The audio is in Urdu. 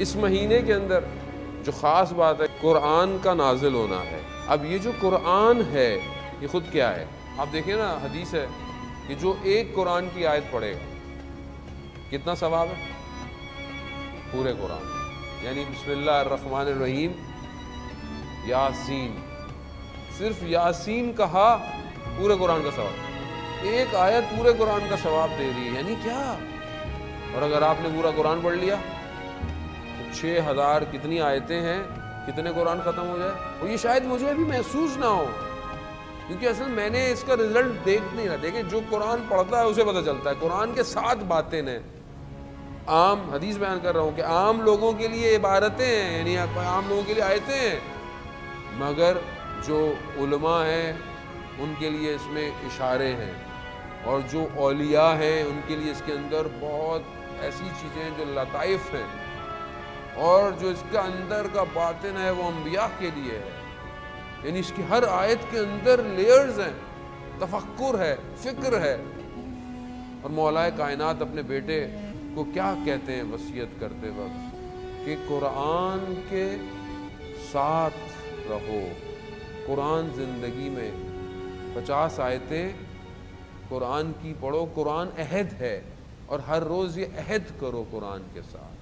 اس مہینے کے اندر جو خاص بات ہے قرآن کا نازل ہونا ہے۔ اب یہ جو قرآن ہے یہ خود کیا ہے؟ آپ دیکھیں نا، حدیث ہے کہ جو ایک قرآن کی آیت پڑھے گا کتنا ثواب ہے؟ پورے قرآن، یعنی بسم اللہ الرحمن الرحیم یاسین، صرف یاسین کہا پورے قرآن کا ثواب، ایک آیت پورے قرآن کا ثواب دے رہی ہے، یعنی کیا؟ اور اگر آپ نے پورا قرآن پڑھ لیا تو 6000 کتنی آیتیں ہیں، کتنے قرآن ختم ہو جائے؟ اور یہ شاید مجھے ابھی محسوس نہ ہو، کیونکہ اصل میں نے اس کا رزلٹ دیکھ نہیں رہا۔ دیکھیں جو قرآن پڑھتا ہے اسے پتہ چلتا ہے قرآن کے 7 باتیں ہیں، عام حدیث بیان کر رہا ہوں کہ عام لوگوں کے لیے عبارتیں ہیں، یعنی عام لوگوں کے لیے آیتیں ہیں، مگر جو علماء ہیں ان کے لیے اس میں اشارے ہیں، اور جو اولیاء ہیں ان کے لیے اس کے اندر بہت ایسی چیزیں ہیں جو لطائف ہیں، اور جو اس کے اندر کا باطن ہے وہ انبیاء کے لیے ہے، یعنی اس کی ہر آیت کے اندر لیئرز ہیں، تفکر ہے، فکر ہے۔ اور مولا کائنات اپنے بیٹے کو کیا کہتے ہیں وصیت کرتے وقت کہ قرآن کے ساتھ رہو، قرآن زندگی میں 50 آیتیں قرآن کی پڑھو، قرآن عہد ہے، اور ہر روز یہ عہد کرو قرآن کے ساتھ۔